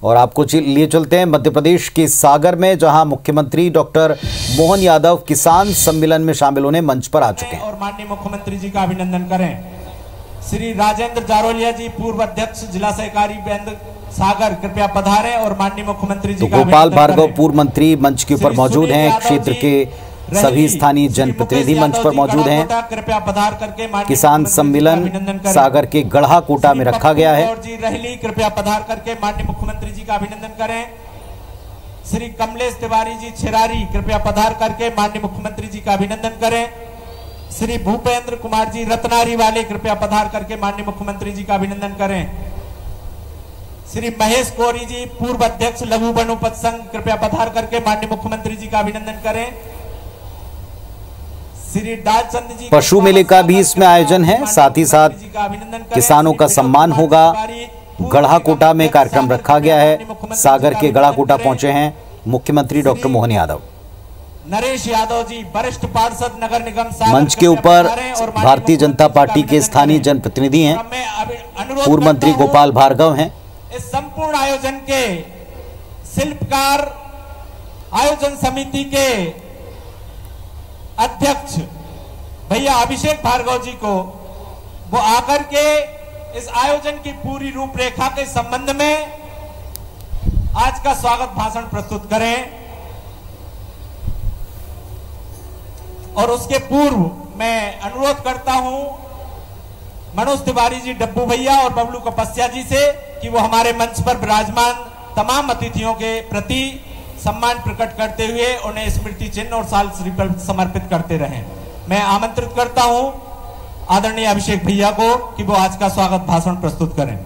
और आपको लिए चलते हैं मध्य प्रदेश के सागर में, जहां मुख्यमंत्री डॉक्टर मोहन यादव किसान सम्मेलन में शामिल होने मंच पर आ चुके हैं। और माननीय मुख्यमंत्री जी का अभिनंदन करें। श्री राजेंद्र जारोलिया जी, पूर्व अध्यक्ष जिला सहकारी बैंक सागर, कृपया पधारें और माननीय मुख्यमंत्री जी का गोपाल भार्गव पूर्व मंत्री मंच के ऊपर मौजूद हैं। क्षेत्र के सभी स्थानीय जनप्रतिनिधि मंच पर मौजूद हैं। कृपया पधार करके किसान सम्मेलन सागर के गढ़ाकोटा में रखा गया है। जी रहली, कृपया पधार करके माननीय मुख्यमंत्री जी का अभिनंदन करें। श्री कमलेश तिवारी जी छिरारी, कृपया पधार करके माननीय मुख्यमंत्री जी का अभिनंदन करें। श्री भूपेंद्र कुमार जी रत्नारी वाले, कृपया पधार करके माननीय मुख्यमंत्री जी का अभिनंदन करें। श्री महेश कोरी जी, पूर्व अध्यक्ष लघु वनोपज संघ, कृपया पधार करके माननीय मुख्यमंत्री जी का अभिनंदन करें। श्री दालचंद जी, पशु मेले का भी इसमें आयोजन है, साथ ही साथ किसानों का सम्मान होगा। गढ़ाकोटा में कार्यक्रम रखा गया है। सागर के गढ़ाकोटा पहुंचे हैं मुख्यमंत्री डॉक्टर मोहन यादव। नरेश यादव जी, वरिष्ठ पार्षद नगर निगम सागर, मंच के ऊपर भारतीय जनता पार्टी के स्थानीय जनप्रतिनिधि हैं। पूर्व मंत्री गोपाल भार्गव हैं। इस संपूर्ण आयोजन के शिल्पकार, आयोजन समिति के अध्यक्ष भैया अभिषेक भार्गव जी को वो आकर के इस आयोजन की पूरी रूपरेखा के संबंध में आज का स्वागत भाषण प्रस्तुत करें। और उसके पूर्व मैं अनुरोध करता हूं मनोज तिवारी जी, डब्बू भैया और बबलू कपस्या जी से कि वो हमारे मंच पर विराजमान तमाम अतिथियों के प्रति सम्मान प्रकट करते हुए उन्हें स्मृति चिन्ह और साल श्रीफल समर्पित करते रहें। मैं आमंत्रित करता हूं आदरणीय अभिषेक भैया को कि वो आज का स्वागत भाषण प्रस्तुत करें।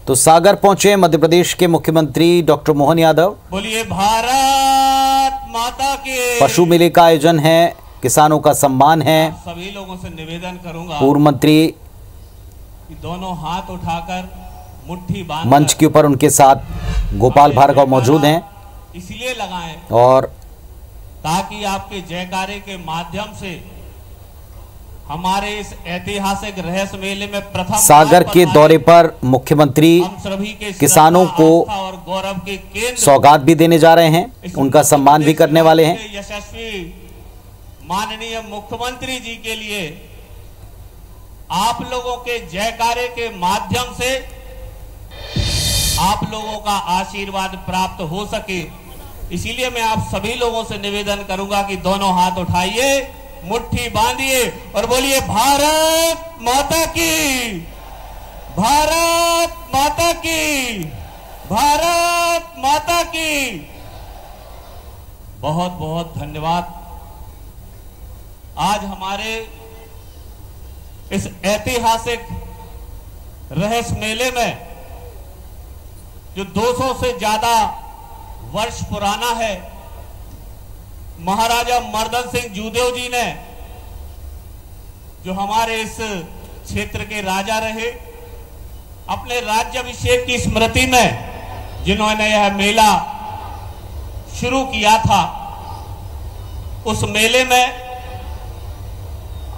तो सागर पहुंचे मध्य प्रदेश के मुख्यमंत्री डॉक्टर मोहन यादव। बोलिए भारत माता की। पशु मेले का आयोजन है, किसानों का सम्मान है। सभी लोगों से निवेदन करूंगा पूर्व मंत्री कि दोनों हाथ उठाकर मुट्ठी बांध मंच के ऊपर उनके साथ गोपाल भार्गव मौजूद हैं। इसलिए लगाएं और ताकि आपके जयकारे के माध्यम से हमारे इस ऐतिहासिक रहस्य मेले में प्रथम सागर के दौरे पर मुख्यमंत्री किसानों को और गौरव के केंद्र सौगात भी देने जा रहे हैं, उनका सम्मान भी करने वाले हैं। यशस्वी माननीय मुख्यमंत्री जी के लिए आप लोगों के जयकारे के माध्यम से आप लोगों का आशीर्वाद प्राप्त हो सके, इसीलिए मैं आप सभी लोगों से निवेदन करूंगा कि दोनों हाथ उठाइए, मुट्ठी बांधिए और बोलिए भारत माता की, भारत माता की, भारत माता की। बहुत बहुत धन्यवाद। आज हमारे इस ऐतिहासिक रहस्य मेले में जो 200 से ज्यादा वर्ष पुराना है, महाराजा मर्दन सिंह जूदेव जी ने, जो हमारे इस क्षेत्र के राजा रहे, अपने राज्याभिषेक की स्मृति में जिन्होंने यह मेला शुरू किया था, उस मेले में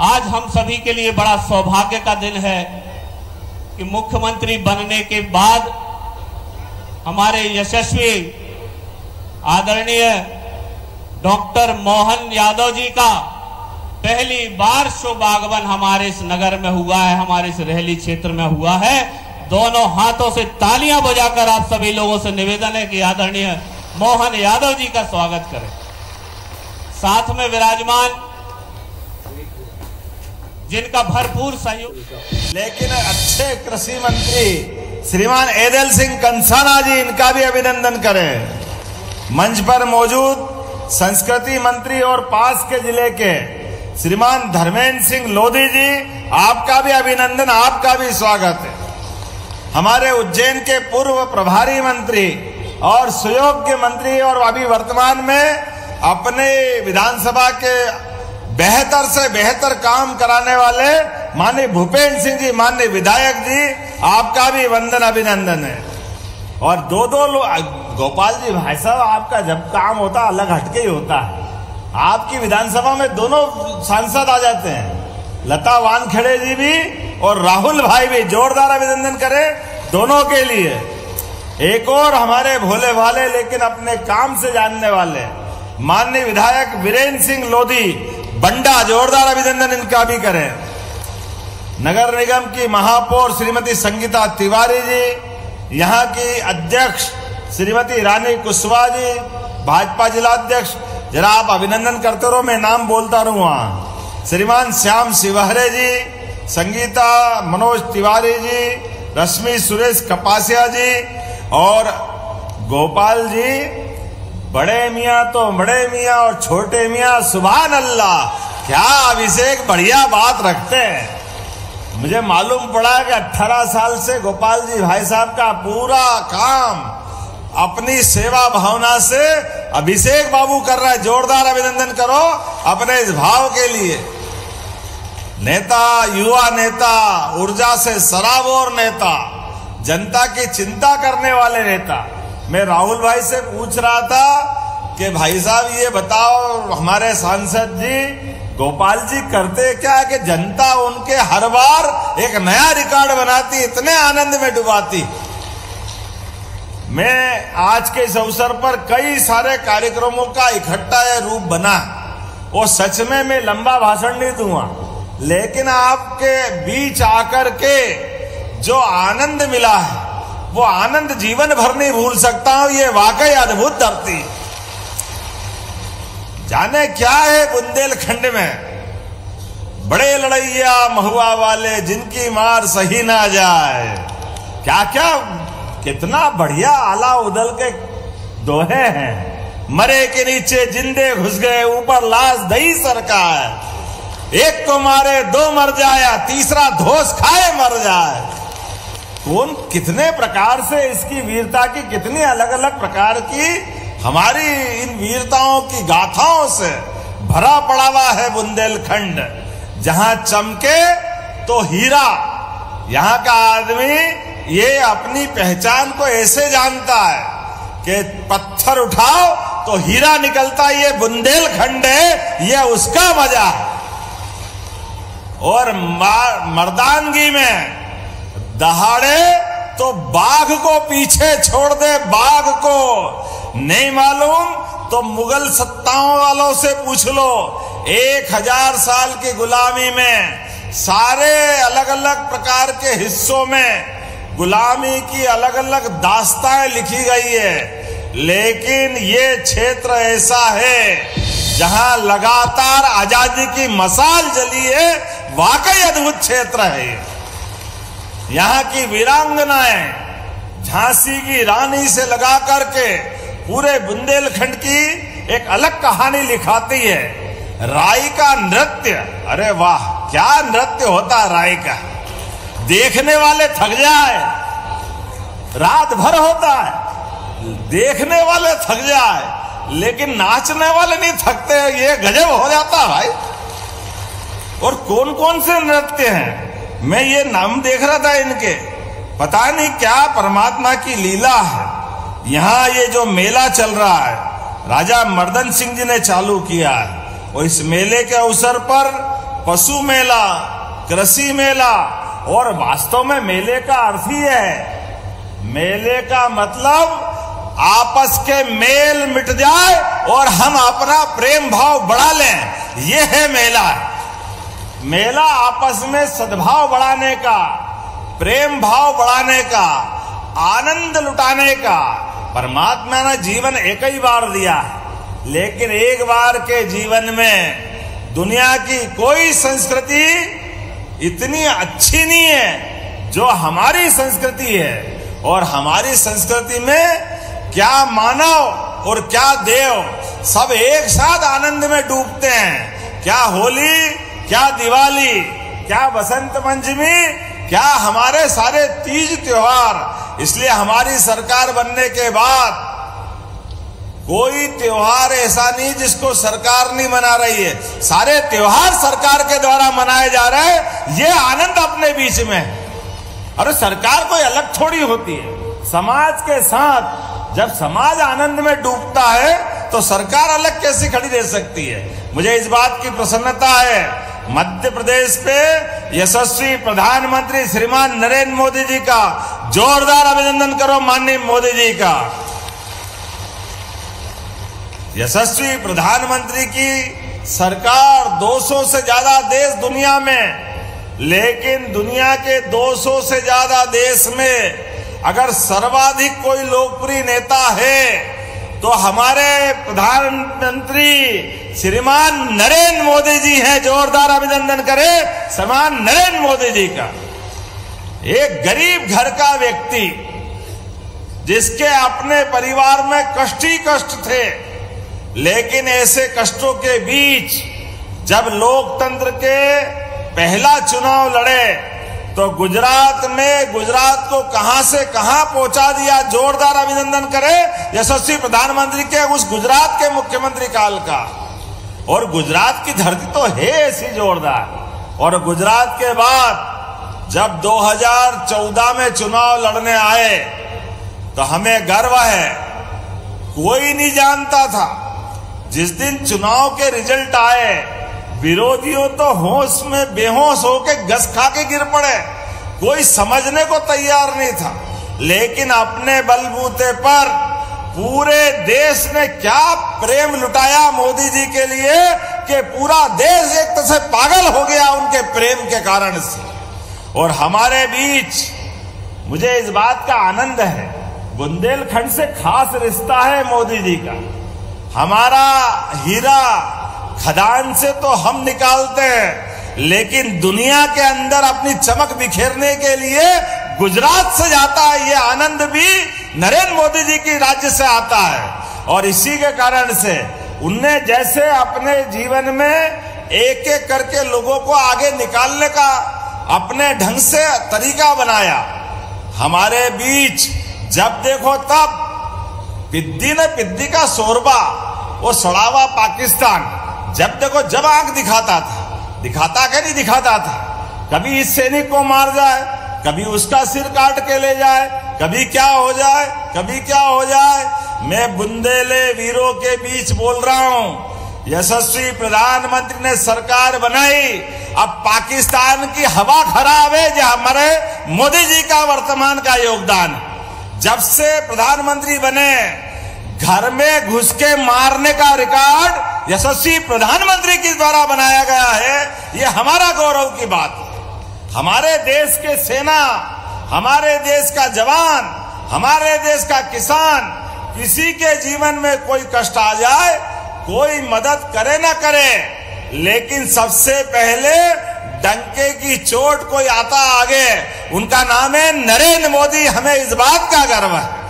आज हम सभी के लिए बड़ा सौभाग्य का दिन है कि मुख्यमंत्री बनने के बाद हमारे यशस्वी आदरणीय डॉक्टर मोहन यादव जी का पहली बार शुभ आगमन हमारे इस नगर में हुआ है, हमारे इस रहली क्षेत्र में हुआ है। दोनों हाथों से तालियां बजाकर आप सभी लोगों से निवेदन है कि आदरणीय मोहन यादव जी का स्वागत करें। साथ में विराजमान जिनका भरपूर सहयोग, लेकिन अच्छे कृषि मंत्री श्रीमान एदल सिंह कंसाना जी, इनका भी अभिनंदन करें। मंच पर मौजूद संस्कृति मंत्री और पास के जिले के श्रीमान धर्मेंद्र सिंह लोधी जी, आपका भी अभिनंदन, आपका भी स्वागत है। हमारे उज्जैन के पूर्व प्रभारी मंत्री और सुयोग्य मंत्री और अभी वर्तमान में अपने विधानसभा के बेहतर से बेहतर काम कराने वाले माननीय भूपेंद्र सिंह जी, माननीय विधायक जी, आपका भी वंदन अभिनंदन है। और दो लोग, गोपाल जी भाई साहब, आपका जब काम होता अलग हटके ही होता है। आपकी विधानसभा में दोनों सांसद आ जाते हैं, लता वानखेड़े जी भी और राहुल भाई भी। जोरदार अभिनंदन करें दोनों के लिए। एक और हमारे भोले भाले लेकिन अपने काम से जानने वाले माननीय विधायक वीरेंद्र सिंह लोधी बंडा, जोरदार अभिनंदन इनका भी करें। नगर निगम की महापौर श्रीमती संगीता तिवारी जी, यहाँ की अध्यक्ष श्रीमती रानी कुशवाहा जी, भाजपा जिलाध्यक्ष, जरा आप अभिनंदन करते रहो, मैं नाम बोलता रहूंगा। श्रीमान श्याम शिवहरे जी, संगीता मनोज तिवारी जी, रश्मि सुरेश कपासिया जी और गोपाल जी। बड़े मियाँ तो बड़े मियाँ और छोटे मियाँ सुभान अल्लाह, क्या अभिषेक बढ़िया बात रखते हैं। मुझे मालूम पड़ा कि 18 साल से गोपाल जी भाई साहब का पूरा काम अपनी सेवा भावना से अभिषेक बाबू कर रहा है। जोरदार अभिनंदन करो अपने इस भाव के लिए। नेता, युवा नेता, ऊर्जा से सराबोर नेता, जनता की चिंता करने वाले नेता। मैं राहुल भाई से पूछ रहा था कि भाई साहब ये बताओ हमारे सांसद जी गोपाल जी करते क्या कि जनता उनके हर बार एक नया रिकॉर्ड बनाती, इतने आनंद में डुबाती। मैं आज के इस अवसर पर कई सारे कार्यक्रमों का इकट्ठा रूप बना, वो सच में मैं लंबा भाषण नहीं दूंगा, लेकिन आपके बीच आकर के जो आनंद मिला है वो आनंद जीवन भर नहीं भूल सकता हूं। ये वाकई अद्भुत धरती। जाने क्या है बुंदेलखंड में, बड़े लड़ैया महुआ वाले जिनकी मार सही ना जाए, क्या क्या कितना बढ़िया आला उदल के दोहे हैं। मरे के नीचे जिंदे घुस गए, ऊपर लाश दही सरकार, एक को मारे दो मर जाए, तीसरा धोस खाए मर जाए। कौन कितने प्रकार से इसकी वीरता की कितनी अलग अलग प्रकार की हमारी इन वीरताओं की गाथाओं से भरा पड़ा हुआ है बुंदेलखंड। जहां चमके तो हीरा, यहाँ का आदमी ये अपनी पहचान को ऐसे जानता है कि पत्थर उठाओ तो हीरा निकलता, ये बुंदेलखंड है, ये उसका मजा है। और मर्दानगी में दहाड़े तो बाघ को पीछे छोड़ दे, बाघ को नहीं मालूम तो मुगल सत्ताओं वालों से पूछ लो। 1000 साल की गुलामी में सारे अलग अलग प्रकार के हिस्सों में गुलामी की अलग अलग दास्ताएं लिखी गई है, लेकिन ये क्षेत्र ऐसा है जहां लगातार आजादी की मशाल जली है। वाकई अद्भुत क्षेत्र है। यहाँ की वीरांगनाएं झांसी की रानी से लगा करके पूरे बुंदेलखंड की एक अलग कहानी लिखाती है। राई का नृत्य, अरे वाह क्या नृत्य होता है राई का, देखने वाले थक जाए। रात भर होता है, देखने वाले थक जाए, लेकिन नाचने वाले नहीं थकते। ये गजब हो जाता है भाई। और कौन कौन से नृत्य हैं, मैं ये नाम देख रहा था इनके, पता नहीं क्या परमात्मा की लीला है। यहाँ ये जो मेला चल रहा है राजा मर्दन सिंह जी ने चालू किया है, और इस मेले के अवसर पर पशु मेला, कृषि मेला, और वास्तव में मेले का अर्थ ही है, मेले का मतलब आपस के मेल मिट जाए और हम अपना प्रेम भाव बढ़ा लें, ये है मेला। मेला आपस में सद्भाव बढ़ाने का, प्रेम भाव बढ़ाने का, आनंद लुटाने का। परमात्मा ने जीवन एक ही बार दिया, लेकिन एक बार के जीवन में दुनिया की कोई संस्कृति इतनी अच्छी नहीं है जो हमारी संस्कृति है। और हमारी संस्कृति में क्या मानव और क्या देव सब एक साथ आनंद में डूबते हैं। क्या होली, क्या दिवाली, क्या बसंत पंचमी, क्या हमारे सारे तीज त्योहार, इसलिए हमारी सरकार बनने के बाद कोई त्योहार ऐसा नहीं जिसको सरकार नहीं मना रही है। सारे त्योहार सरकार के द्वारा मनाए जा रहे हैं। ये आनंद अपने बीच में है। अरे सरकार कोई अलग थोड़ी होती है। समाज के साथ जब समाज आनंद में डूबता है तो सरकार अलग कैसे खड़ी रह सकती है। मुझे इस बात की प्रसन्नता है, मध्य प्रदेश पे यशस्वी प्रधानमंत्री श्रीमान नरेंद्र मोदी जी का जोरदार अभिनंदन करो। माननीय मोदी जी का, यशस्वी प्रधानमंत्री की सरकार 200 से ज्यादा देश दुनिया में, लेकिन दुनिया के 200 से ज्यादा देश में अगर सर्वाधिक कोई लोकप्रिय नेता है तो हमारे प्रधानमंत्री श्रीमान नरेंद्र मोदी जी हैं। जोरदार अभिनंदन करें श्रीमान नरेंद्र मोदी जी का। एक गरीब घर का व्यक्ति जिसके अपने परिवार में कष्ट ही कष्ट थे, लेकिन ऐसे कष्टों के बीच जब लोकतंत्र के पहला चुनाव लड़े तो गुजरात में गुजरात को कहां से कहां पहुंचा दिया। जोरदार अभिनंदन करें यशस्वी प्रधानमंत्री के उस गुजरात के मुख्यमंत्री काल का। और गुजरात की धरती तो है ऐसी जोरदार। और गुजरात के बाद जब 2014 में चुनाव लड़ने आए तो हमें गर्व है। कोई नहीं जानता था, जिस दिन चुनाव के रिजल्ट आए विरोधियों तो होश में बेहोश होके गस खा के गिर पड़े। कोई समझने को तैयार नहीं था। लेकिन अपने बलबूते पर पूरे देश ने क्या प्रेम लुटाया मोदी जी के लिए कि पूरा देश एक तरह से पागल हो गया उनके प्रेम के कारण से। और हमारे बीच मुझे इस बात का आनंद है, बुंदेलखंड से खास रिश्ता है मोदी जी का। हमारा हीरा खदान से तो हम निकालते हैं, लेकिन दुनिया के अंदर अपनी चमक बिखेरने के लिए गुजरात से जाता है। ये आनंद भी नरेंद्र मोदी जी की राज्य से आता है। और इसी के कारण से उनने जैसे अपने जीवन में एक एक करके लोगों को आगे निकालने का अपने ढंग से तरीका बनाया। हमारे बीच जब देखो तब पिद्दी ने पिद्दी का शोरबा, वो सड़ावा पाकिस्तान, जब देखो जब आंख दिखाता क्या नहीं दिखाता था। कभी इस सैनिक को मार जाए, कभी उसका सिर काट के ले जाए, कभी क्या हो जाए, कभी क्या हो जाए। मैं बुंदेले वीरों के बीच बोल रहा हूं। यशस्वी प्रधानमंत्री ने सरकार बनाई, अब पाकिस्तान की हवा खराब है। जो हमारे मोदी जी का वर्तमान का योगदान, जब से प्रधानमंत्री बने घर में घुस के मारने का रिकॉर्ड यशस्वी प्रधानमंत्री के द्वारा बनाया गया है। ये हमारा गौरव की बात है। हमारे देश के सेना, हमारे देश का जवान, हमारे देश का किसान, किसी के जीवन में कोई कष्ट आ जाए, कोई मदद करे ना करे, लेकिन सबसे पहले डंके की चोट कोई आता आगे, उनका नाम है नरेंद्र मोदी। हमें इस बात का गर्व है।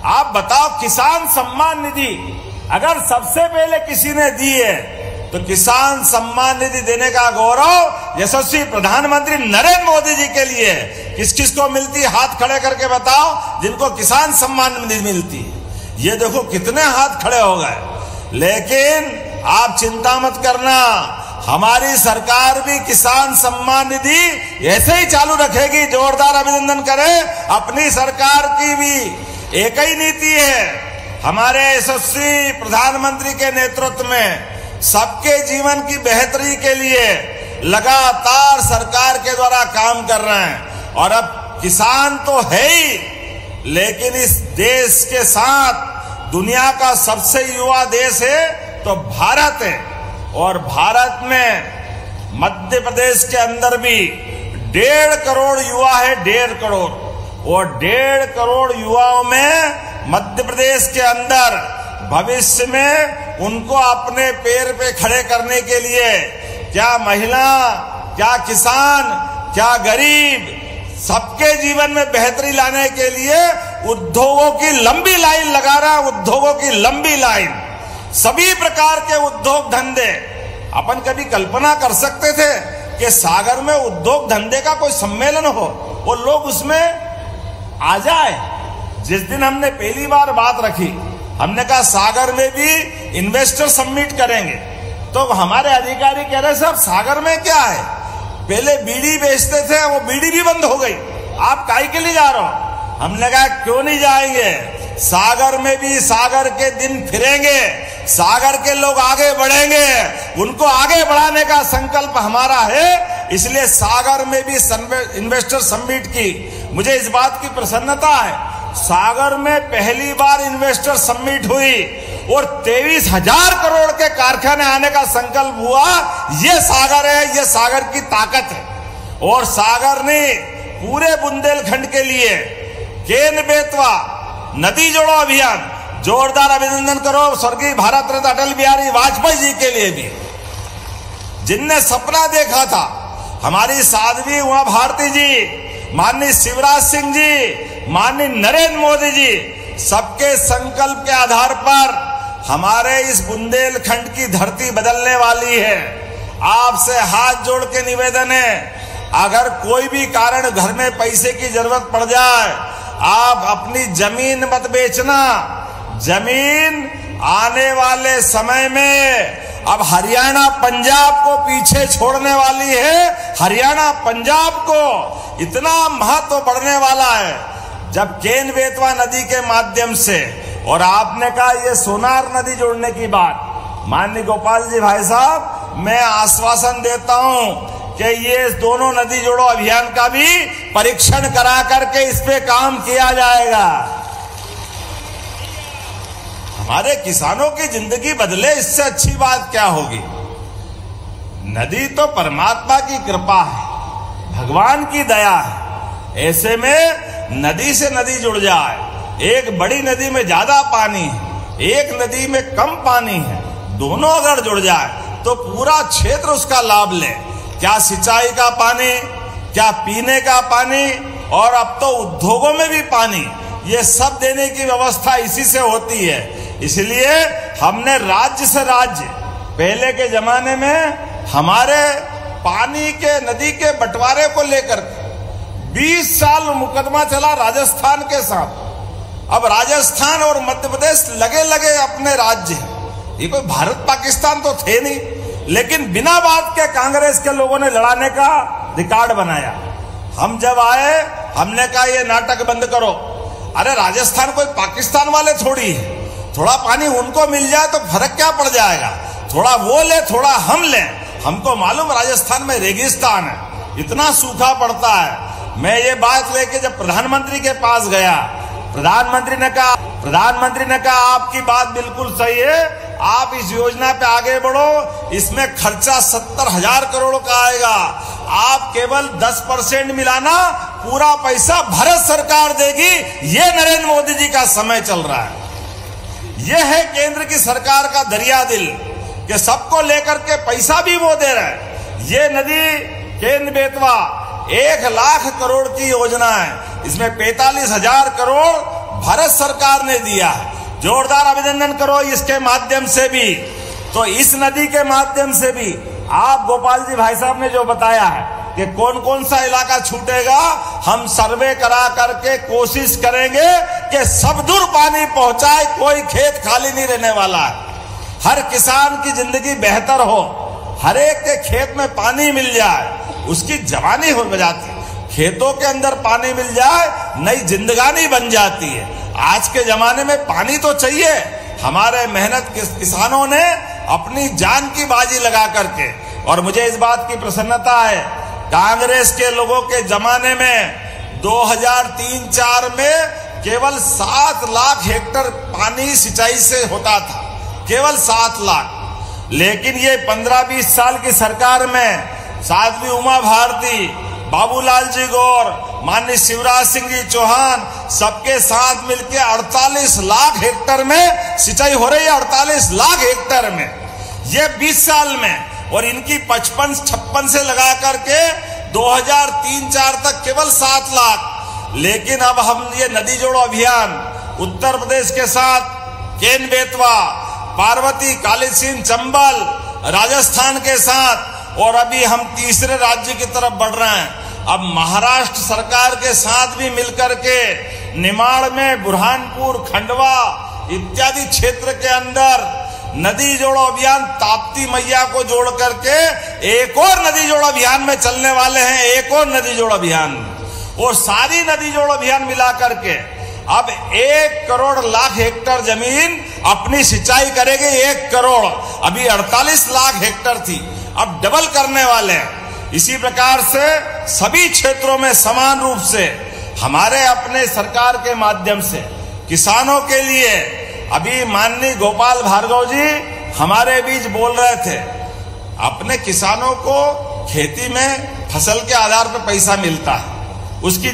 आप बताओ, किसान सम्मान निधि अगर सबसे पहले किसी ने दी है तो किसान सम्मान निधि देने का गौरव यशस्वी प्रधानमंत्री नरेंद्र मोदी जी के लिए। किस किस को मिलती है, हाथ खड़े करके बताओ जिनको किसान सम्मान निधि मिलती है। ये देखो कितने हाथ खड़े हो गए। लेकिन आप चिंता मत करना, हमारी सरकार भी किसान सम्मान निधि ऐसे ही चालू रखेगी। जोरदार अभिनंदन करें। अपनी सरकार की भी एक ही नीति है, हमारे यशस्वी प्रधानमंत्री के नेतृत्व में सबके जीवन की बेहतरी के लिए लगातार सरकार के द्वारा काम कर रहे हैं। और अब किसान तो है ही, लेकिन इस देश के साथ दुनिया का सबसे युवा देश है तो भारत है। और भारत में मध्य प्रदेश के अंदर भी 1.5 करोड़ युवा है, 1.5 करोड़। और 1.5 करोड़ युवाओं में मध्य प्रदेश के अंदर भविष्य में उनको अपने पैर पे खड़े करने के लिए क्या महिला, क्या किसान, क्या गरीब, सबके जीवन में बेहतरी लाने के लिए उद्योगों की लंबी लाइन लगा रहा है। उद्योगों की लंबी लाइन, सभी प्रकार के उद्योग धंधे। अपन कभी कल्पना कर सकते थे कि सागर में उद्योग धंधे का कोई सम्मेलन हो, वो लोग उसमें आ जाए। जिस दिन हमने पहली बार बात रखी, हमने कहा सागर में भी इन्वेस्टर समिट करेंगे, तो हमारे अधिकारी कह रहे साहब सागर में क्या है, पहले बीड़ी बेचते थे, वो बीड़ी भी बंद हो गई, आप काहे के लिए जा रहे हो? हमने कहा क्यों नहीं जाएंगे, सागर में भी सागर के दिन फिरेंगे, सागर के लोग आगे बढ़ेंगे, उनको आगे बढ़ाने का संकल्प हमारा है। इसलिए सागर में भी इन्वेस्टर समिट की मुझे इस बात की प्रसन्नता है, सागर में पहली बार इन्वेस्टर समिट हुई और 23,000 करोड़ के कारखाने आने का संकल्प हुआ। ये सागर है, ये सागर की ताकत है। और सागर ने पूरे बुंदेलखंड के लिए केन बेतवा नदी जोड़ो अभियान, जोरदार अभिनंदन करो स्वर्गीय भारत रत्न अटल बिहारी वाजपेयी जी के लिए भी, जिनने सपना देखा था। हमारी साध्वी उमा भारती जी, माननीय शिवराज सिंह जी, माननीय नरेंद्र मोदी जी, सबके संकल्प के आधार पर हमारे इस बुंदेलखंड की धरती बदलने वाली है। आपसे हाथ जोड़ के निवेदन है, अगर कोई भी कारण घर में पैसे की जरूरत पड़ जाए, आप अपनी जमीन मत बेचना। जमीन आने वाले समय में अब हरियाणा पंजाब को पीछे छोड़ने वाली है। हरियाणा पंजाब को इतना महत्व बढ़ने वाला है जब केन बेतवा नदी के माध्यम से, और आपने कहा ये सोनार नदी जोड़ने की बात, माननीय गोपाल जी भाई साहब, मैं आश्वासन देता हूं कि ये दोनों नदी जोड़ो अभियान का भी परीक्षण करा करके इस पे काम किया जाएगा। हमारे किसानों की जिंदगी बदले, इससे अच्छी बात क्या होगी। नदी तो परमात्मा की कृपा है, भगवान की दया है। ऐसे में नदी से नदी जुड़ जाए, एक बड़ी नदी में ज्यादा पानी है, एक नदी में कम पानी है, दोनों अगर जुड़ जाए तो पूरा क्षेत्र उसका लाभ ले। क्या सिंचाई का पानी, क्या पीने का पानी, और अब तो उद्योगों में भी पानी, ये सब देने की व्यवस्था इसी से होती है। इसलिए हमने राज्य से राज्य, पहले के जमाने में हमारे पानी के नदी के बंटवारे को लेकर 20 साल मुकदमा चला राजस्थान के साथ। अब राजस्थान और मध्य प्रदेश लगे लगे अपने राज्य हैं, ये कोई भारत पाकिस्तान तो थे नहीं, लेकिन बिना बात के कांग्रेस के लोगों ने लड़ाने का रिकॉर्ड बनाया। हम जब आए, हमने कहा ये नाटक बंद करो। अरे राजस्थान कोई पाकिस्तान वाले थोड़ी है, थोड़ा पानी उनको मिल जाए तो फर्क क्या पड़ जाएगा, थोड़ा वो ले थोड़ा हम लें। हमको मालूम राजस्थान में रेगिस्तान है, इतना सूखा पड़ता है। मैं ये बात लेके जब प्रधानमंत्री के पास गया, प्रधानमंत्री ने कहा आपकी बात बिल्कुल सही है, आप इस योजना पे आगे बढ़ो, इसमें खर्चा 70,000 करोड़ का आएगा, आप केवल 10% मिलाना, पूरा पैसा भारत सरकार देगी। ये नरेंद्र मोदी जी का समय चल रहा है। यह है केंद्र की सरकार का दरिया दिल कि सबको लेकर के पैसा भी वो दे रहा है। ये नदी केन बेतवा 1 लाख करोड़ की योजना है, इसमें 45,000 करोड़ भारत सरकार ने दिया है। जोरदार अभिनंदन करो इसके माध्यम से भी। तो इस नदी के माध्यम से भी आप गोपाल जी भाई साहब ने जो बताया है कि कौन कौन सा इलाका छूटेगा, हम सर्वे करा करके कोशिश करेंगे कि सब दूर पानी पहुंचाए, कोई खेत खाली नहीं रहने वाला है। हर किसान की जिंदगी बेहतर हो, हर एक के खेत में पानी मिल जाए, उसकी जवानी हो जाती है। खेतों के अंदर पानी मिल जाए, नई जिंदगानी बन जाती है। आज के जमाने में पानी तो चाहिए। हमारे मेहनत किसानों ने अपनी जान की बाजी लगा करके, और मुझे इस बात की प्रसन्नता है, कांग्रेस के लोगों के जमाने में 2003-04 में केवल 7 लाख हेक्टेयर पानी सिंचाई से होता था, केवल 7 लाख। लेकिन ये 15-20 साल की सरकार में साध्वी उमा भारती, बाबूलाल जी गौर, माननीय शिवराज सिंह जी चौहान, सबके साथ मिलकर 48 लाख हेक्टेयर में सिंचाई हो रही है। 48 लाख हेक्टेयर में ये 20 साल में, और इनकी 55-56 से लगा करके 2003-04 तक केवल 7 लाख। लेकिन अब हम ये नदी जोड़ो अभियान उत्तर प्रदेश के साथ केन बेतवा, पार्वती, काली सिंध, चंबल, राजस्थान के साथ और अभी हम तीसरे राज्य की तरफ बढ़ रहे हैं। अब महाराष्ट्र सरकार के साथ भी मिलकर के निमाड़ में, बुरहानपुर, खंडवा इत्यादि क्षेत्र के अंदर नदी जोड़ो अभियान, ताप्ती मैया को जोड़ करके एक और नदी जोड़ो अभियान में चलने वाले हैं। एक और नदी जोड़ो अभियान, और सारी नदी जोड़ो अभियान मिला करके अब 1 करोड़ लाख हेक्टेयर जमीन अपनी सिंचाई करेगी। 1 करोड़, अभी 48 लाख हेक्टेयर थी, अब डबल करने वाले हैं। इसी प्रकार से सभी क्षेत्रों में समान रूप से हमारे अपने सरकार के माध्यम से किसानों के लिए, अभी माननीय गोपाल भार्गव जी हमारे बीच बोल रहे थे, अपने किसानों को खेती में फसल के आधार पर पैसा मिलता है, उसकी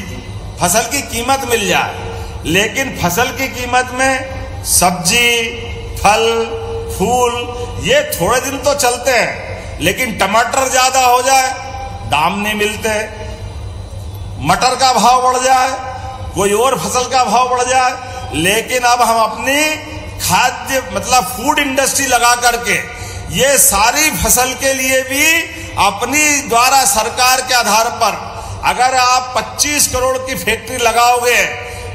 फसल की कीमत मिल जाए, लेकिन फसल की कीमत में सब्जी, फल, फूल ये थोड़े दिन तो चलते हैं, लेकिन टमाटर ज्यादा हो जाए दाम नहीं मिलते, मटर का भाव बढ़ जाए, कोई और फसल का भाव बढ़ जाए, लेकिन अब हम अपनी खाद्य मतलब फूड इंडस्ट्री लगा करके ये सारी फसल के लिए भी अपनी द्वारा सरकार के आधार पर अगर आप 25 करोड़ की फैक्ट्री लगाओगे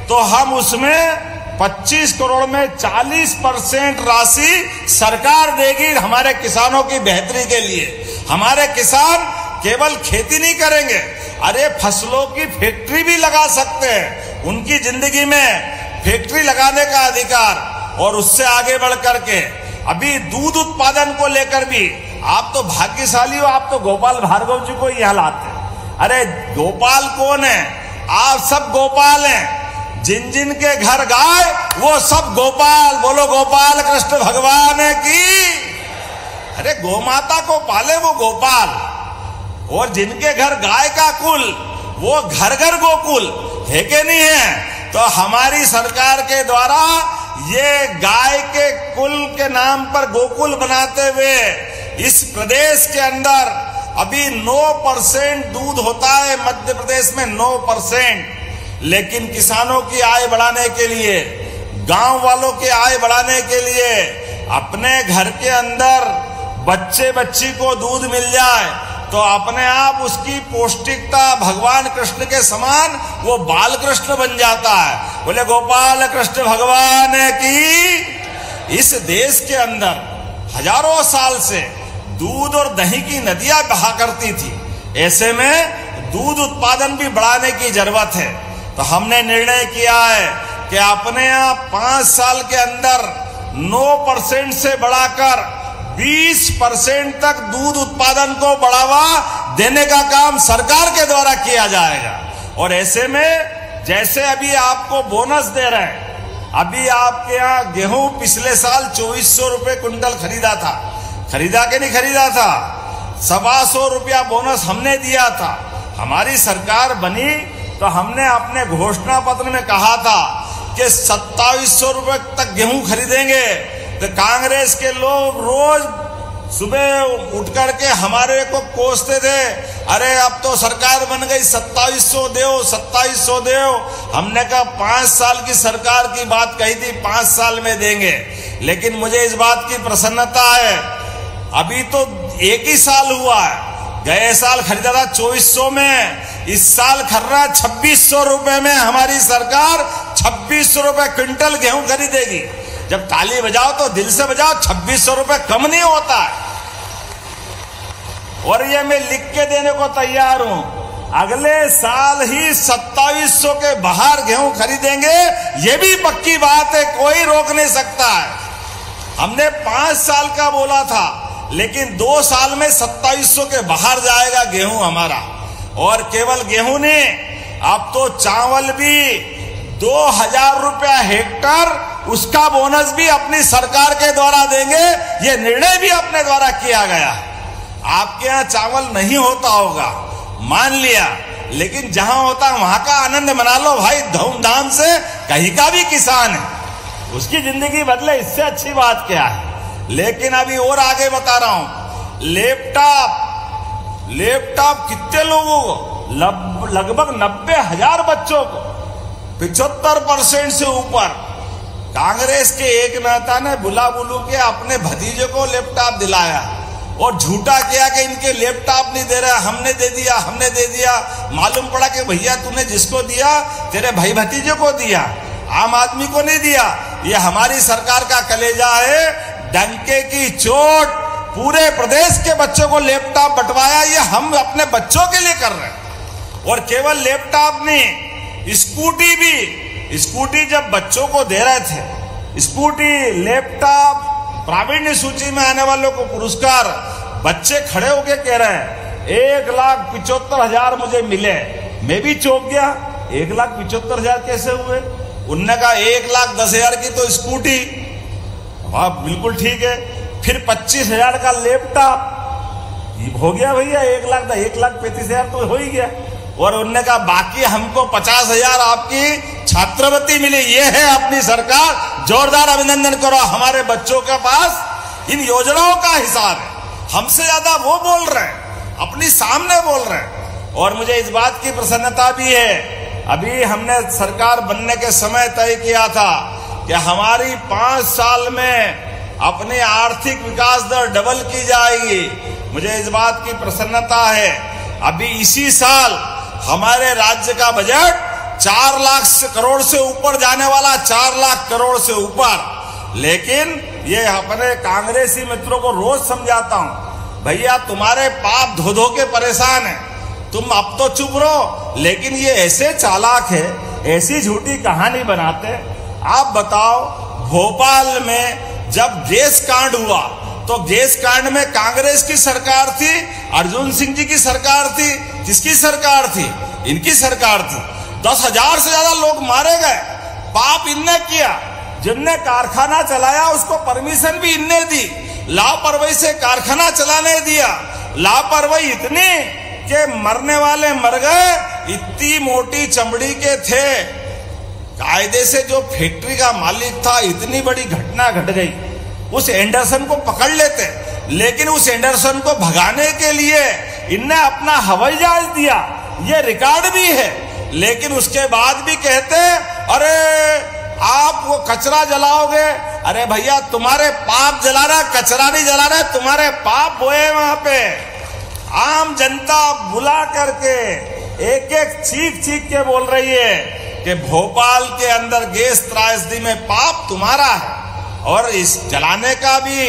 तो हम उसमें 25 करोड़ में 40% राशि सरकार देगी हमारे किसानों की बेहतरी के लिए। हमारे किसान केवल खेती नहीं करेंगे, अरे फसलों की फैक्ट्री भी लगा सकते हैं। उनकी जिंदगी में फैक्ट्री लगाने का अधिकार, और उससे आगे बढ़ करके अभी दूध उत्पादन को लेकर भी आप तो भाग्यशाली हो, आप तो गोपाल भार्गव जी को यहाँ लाते हैं। अरे गोपाल कौन है? आप सब गोपाल हैं। जिन जिन के घर गाय वो सब गोपाल। बोलो गोपाल कृष्ण भगवान की। अरे गोमाता को पाले वो गोपाल, और जिनके घर गाय का कुल वो घर घर गोकुल है के नहीं है। तो हमारी सरकार के द्वारा ये गाय के कुल के नाम पर गोकुल बनाते हुए इस प्रदेश के अंदर अभी 9% दूध होता है, मध्य प्रदेश में 9%। लेकिन किसानों की आय बढ़ाने के लिए, गांव वालों की आय बढ़ाने के लिए, अपने घर के अंदर बच्चे बच्ची को दूध मिल जाए तो अपने आप उसकी पौष्टिकता भगवान कृष्ण के समान वो बाल कृष्ण बन जाता है। बोले गोपाल कृष्ण भगवान की। इस देश के अंदर हजारों साल से दूध और दही की नदियां बहा करती थी, ऐसे में दूध उत्पादन भी बढ़ाने की जरूरत है। तो हमने निर्णय किया है कि अपने आप 5 साल के अंदर 9% से बढ़ाकर 20% तक दूध उत्पादन को बढ़ावा देने का काम सरकार के द्वारा किया जाएगा। और ऐसे में जैसे अभी आपको बोनस दे रहे हैं, अभी आपके यहाँ गेहूं पिछले साल 2400 रुपए कुंटल खरीदा था, खरीदा के नहीं खरीदा था? 125 रुपया बोनस हमने दिया था। हमारी सरकार बनी तो हमने अपने घोषणा पत्र में कहा था कि 2700 रुपए तक गेहूं खरीदेंगे। तो कांग्रेस के लोग रोज सुबह उठ करके हमारे को कोसते थे, अरे अब तो सरकार बन गई, 2700 दो, 2700 दो। हमने कहा 5 साल की सरकार की बात कही थी, 5 साल में देंगे। लेकिन मुझे इस बात की प्रसन्नता है, अभी तो 1 ही साल हुआ है। गए साल खरीदा था 2400 में, इस साल खरीद रहा 2600 रुपए में। हमारी सरकार 2600 रुपए क्विंटल गेहूं खरीदेगी। जब ताली बजाओ तो दिल से बजाओ, 2600 रुपए कम नहीं होता है। और ये मैं लिख के देने को तैयार हूं, अगले साल ही 2700 के बाहर गेहूं खरीदेंगे, ये भी पक्की बात है, कोई रोक नहीं सकता है। हमने 5 साल का बोला था, लेकिन 2 साल में 2700 के बाहर जाएगा गेहूं हमारा। और केवल गेहूं नहीं, अब तो चावल भी 2000 रुपया हेक्टर, उसका बोनस भी अपनी सरकार के द्वारा देंगे। ये निर्णय भी अपने द्वारा किया गया। आपके यहाँ चावल नहीं होता होगा, मान लिया, लेकिन जहां होता है वहां का आनंद मना लो भाई, धूमधाम से। कहीं का भी किसान है, उसकी जिंदगी बदले, इससे अच्छी बात क्या है। लेकिन अभी और आगे बता रहा हूं, लैपटॉप कितने लोगों को? लगभग 90,000 बच्चों को, 75% से ऊपर। कांग्रेस के एक नेता ने बुला बुलू के अपने भतीजे को लैपटॉप दिलाया, और झूठा किया कि इनके लैपटॉप नहीं दे रहा, हमने दे दिया। मालूम पड़ा कि भैया तूने जिसको दिया तेरे भाई भतीजे को दिया, आम आदमी को नहीं दिया। ये हमारी सरकार का कलेजा है। डंके की चोट पूरे प्रदेश के बच्चों को लैपटॉप बंटवाया, ये हम अपने बच्चों के लिए कर रहे हैं। और केवल लैपटॉप नहीं, स्कूटी भी, स्कूटी जब बच्चों को दे रहे थे, स्कूटी, लैपटॉप, प्रावीण्य सूची में आने वालों को पुरस्कार, बच्चे खड़े होके कह रहे हैं 1,75,000 मुझे मिले। मैं भी चौंक गया, 1,75,000 कैसे हुए? उनने कहा 1,10,000 की तो स्कूटी। वाह, बिल्कुल ठीक है। फिर 25,000 का लैपटॉप हो गया भैया, 1,35,000 तो हो ही गया। और उनने कहा बाकी हमको 50,000 आपकी छात्रवृत्ति मिली। ये है अपनी सरकार, जोरदार अभिनंदन करो। हमारे बच्चों के पास इन योजनाओं का हिसाब है, हमसे ज्यादा वो बोल रहे हैं, अपनी सामने बोल रहे हैं। और मुझे इस बात की प्रसन्नता भी है, अभी हमने सरकार बनने के समय तय किया था कि हमारी 5 साल में अपनी आर्थिक विकास दर डबल की जाएगी। मुझे इस बात की प्रसन्नता है, अभी इसी साल हमारे राज्य का बजट 4 लाख करोड़ से ऊपर जाने वाला, 4 लाख करोड़ से ऊपर। लेकिन ये अपने कांग्रेसी मित्रों को रोज समझाता हूं, भैया तुम्हारे पाप धो धो के परेशान है, तुम अब तो चुप रहो। लेकिन ये ऐसे चालाक है, ऐसी झूठी कहानी बनाते। आप बताओ, भोपाल में जब गैस कांड हुआ तो गैस कांड में कांग्रेस की सरकार थी, अर्जुन सिंह जी की सरकार थी, किसकी सरकार थी? इनकी सरकार थी। 10,000 से ज्यादा लोग मारे गए, पाप इनने किया। जिनने कारखाना चलाया उसको परमिशन भी इनने दी, लापरवाही से कारखाना चलाने दिया। लापरवाही इतनी कि मरने वाले मर गए, इतनी मोटी चमड़ी के थे। कायदे से जो फैक्ट्री का मालिक था, इतनी बड़ी घटना घट गई, उस एंडरसन को पकड़ लेते, लेकिन उस एंडरसन को भगाने के लिए इनने अपना हवाई जहाज दिया, ये रिकॉर्ड भी है। लेकिन उसके बाद भी कहते अरे आप वो कचरा जलाओगे। अरे भैया तुम्हारे पाप जला रहा, कचरा नहीं जला रहा, तुम्हारे पाप बोए वहां पे। आम जनता बुला करके एक एक चीख के बोल रही है कि भोपाल के अंदर गैस त्रासदी में पाप तुम्हारा है। और इस जलाने का भी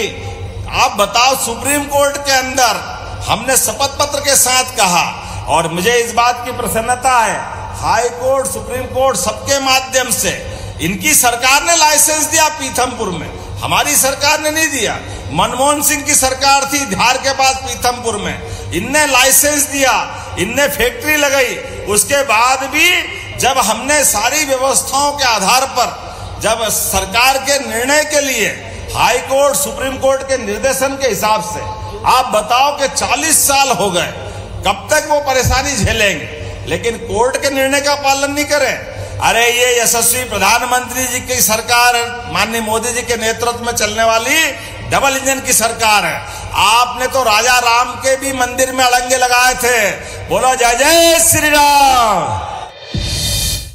आप बताओ, सुप्रीम कोर्ट के अंदर हमने शपथ पत्र के साथ कहा। और मुझे इस बात की प्रसन्नता है, हाई कोर्ट, सुप्रीम कोर्ट सबके माध्यम से इनकी सरकार ने लाइसेंस दिया पीथमपुर में, हमारी सरकार ने नहीं दिया। मनमोहन सिंह की सरकार थी धार के पास पीथमपुर में, इनने लाइसेंस दिया, इनने फैक्ट्री लगाई। उसके बाद भी जब हमने सारी व्यवस्थाओं के आधार पर, जब सरकार के निर्णय के लिए हाई कोर्ट, सुप्रीम कोर्ट के निर्देशन के हिसाब से, आप बताओ कि 40 साल हो गए, कब तक वो परेशानी झेलेंगे? लेकिन कोर्ट के निर्णय का पालन नहीं करें। अरे ये यशस्वी प्रधानमंत्री जी की सरकार, माननीय मोदी जी के नेतृत्व में चलने वाली डबल इंजन की सरकार है। आपने तो राजा राम के भी मंदिर में अड़ंगे लगाए थे। बोलो जय जय श्री राम।